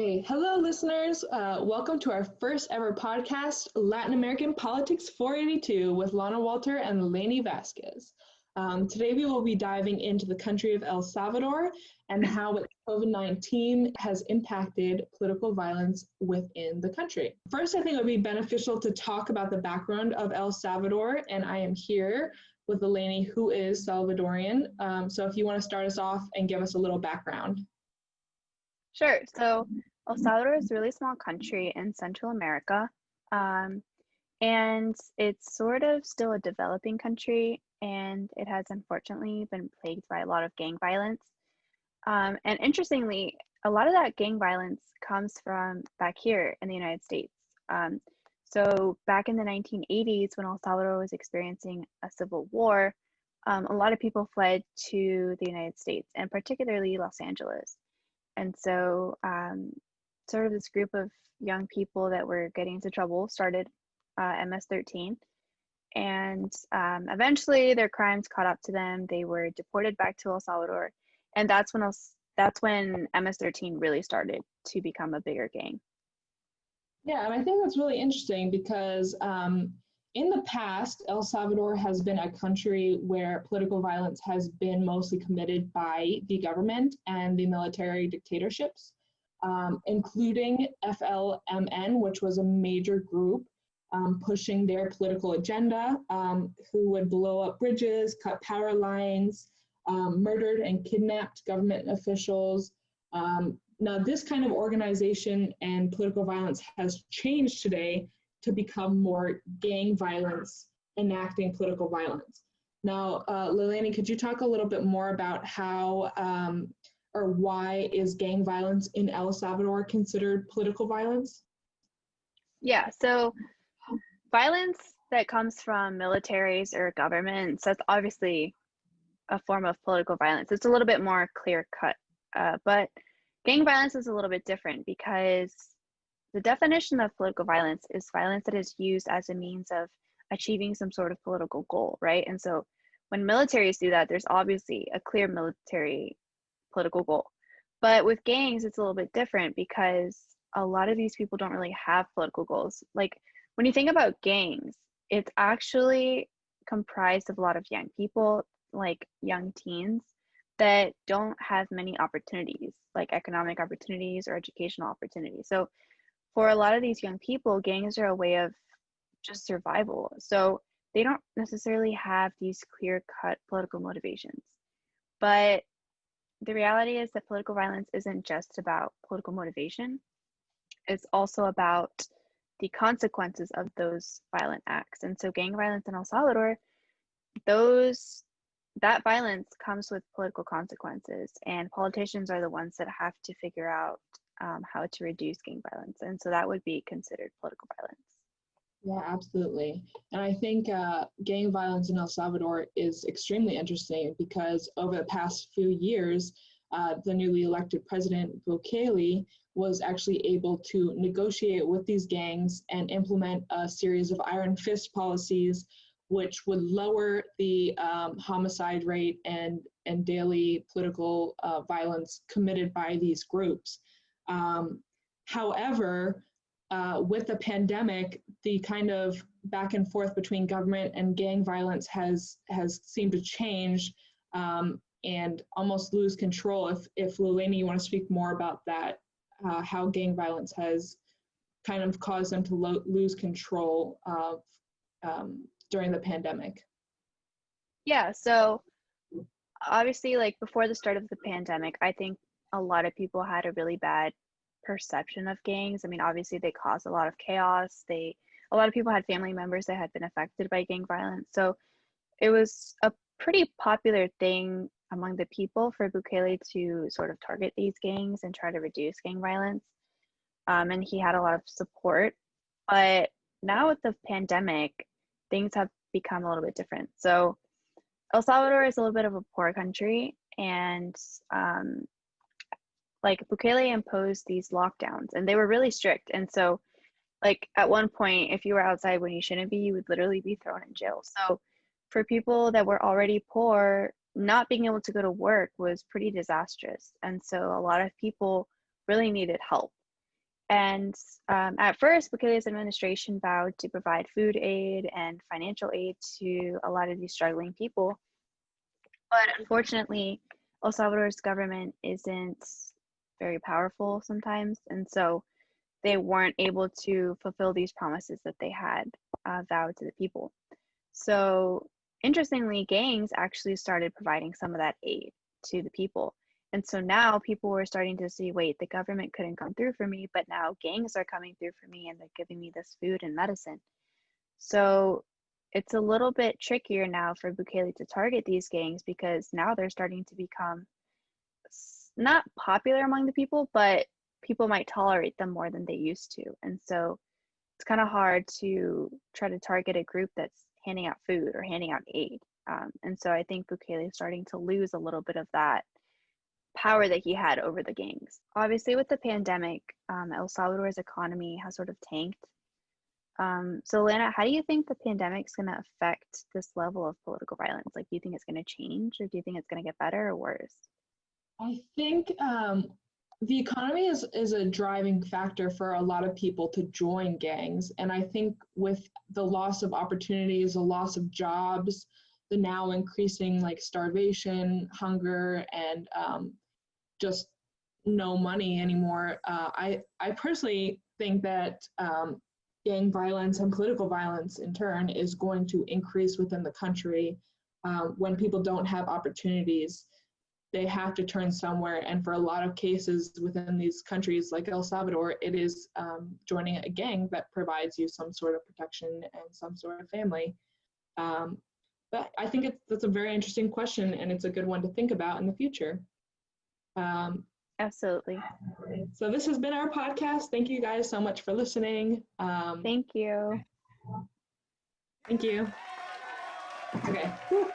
Hey, hello, listeners. Welcome to our first ever podcast, Latin American Politics 482, with Lana Walter and Leilani Vasquez. Today, we will be diving into the country of El Salvador and how COVID-19 has impacted political violence within the country. First, I think it would be beneficial to talk about the background of El Salvador, and I am here with Leilani, who is Salvadorian. So if you want to start us off and give us a little background. Sure. So El Salvador is a really small country in Central America, and it's sort of still a developing country, and it has unfortunately been plagued by a lot of gang violence. And interestingly, a lot of that gang violence comes from back here in the United States. So back in the 1980s, when El Salvador was experiencing a civil war, a lot of people fled to the United States, and particularly Los Angeles. And so sort of this group of young people that were getting into trouble started MS-13. And eventually their crimes caught up to them. They were deported back to El Salvador. And that's when MS-13 really started to become a bigger gang. Yeah, and I think that's really interesting because in the past, El Salvador has been a country where political violence has been mostly committed by the government and the military dictatorships, including FLMN, which was a major group pushing their political agenda, who would blow up bridges, cut power lines, murdered and kidnapped government officials. Now, this kind of organization and political violence has changed today to become more gang violence, enacting political violence. Now, Leilani, could you talk a little bit more about how or why is gang violence in El Salvador considered political violence? Yeah, so violence that comes from militaries or governments, that's obviously a form of political violence. It's a little bit more clear cut, but gang violence is a little bit different because the definition of political violence is violence that is used as a means of achieving some sort of political goal, right? And so when militaries do that, there's obviously a clear military political goal. But with gangs, it's a little bit different because a lot of these people don't really have political goals. Like when you think about gangs, it's actually comprised of a lot of young people, like young teens, that don't have many opportunities, like economic opportunities or educational opportunities. So for a lot of these young people, gangs are a way of just survival. So they don't necessarily have these clear-cut political motivations. But the reality is that political violence isn't just about political motivation. It's also about the consequences of those violent acts. And so gang violence in El Salvador, that violence comes with political consequences, and politicians are the ones that have to figure out how to reduce gang violence. And so that would be considered political violence. Yeah, absolutely. And I think gang violence in El Salvador is extremely interesting because over the past few years, the newly elected president, Bukele, was actually able to negotiate with these gangs and implement a series of iron fist policies, which would lower the homicide rate and daily political violence committed by these groups. However, with the pandemic, the kind of back and forth between government and gang violence has seemed to change and almost lose control. If Leilani, you want to speak more about that, how gang violence has kind of caused them to lose control of during the pandemic. Yeah, so obviously, like before the start of the pandemic, I think a lot of people had a really bad perception of gangs. I mean, obviously they caused a lot of chaos. A lot of people had family members that had been affected by gang violence. So it was a pretty popular thing among the people for Bukele to sort of target these gangs and try to reduce gang violence. And he had a lot of support. But now with the pandemic, things have become a little bit different. So El Salvador is a little bit of a poor country, and like Bukele imposed these lockdowns, and they were really strict. And so like at one point, if you were outside when you shouldn't be, you would literally be thrown in jail. So for people that were already poor, not being able to go to work was pretty disastrous. And so a lot of people really needed help. And at first, Bukele's administration vowed to provide food aid and financial aid to a lot of these struggling people. But unfortunately, El Salvador's government isn't very powerful sometimes. And so they weren't able to fulfill these promises that they had vowed to the people. So interestingly, gangs actually started providing some of that aid to the people. And so now people were starting to see, wait, the government couldn't come through for me, but now gangs are coming through for me and they're giving me this food and medicine. So it's a little bit trickier now for Bukele to target these gangs because now they're starting to become not popular among the people, but people might tolerate them more than they used to. And so it's kind of hard to try to target a group that's handing out food or handing out aid. And so I think Bukele is starting to lose a little bit of that power that he had over the gangs. Obviously, with the pandemic, El Salvador's economy has sort of tanked. So Lana, how do you think the pandemic is going to affect this level of political violence? Like, do you think it's going to change, or do you think it's going to get better or worse? I think the economy is a driving factor for a lot of people to join gangs. And I think with the loss of opportunities, the loss of jobs, the now increasing like starvation, hunger, and just no money anymore, I personally think that gang violence and political violence in turn is going to increase within the country. When people don't have opportunities, they have to turn somewhere. And for a lot of cases within these countries like El Salvador, it is joining a gang that provides you some sort of protection and some sort of family. But I think that's a very interesting question, and it's a good one to think about in the future. Absolutely. So this has been our podcast. Thank you guys so much for listening. Thank you. Thank you. Okay. Whew.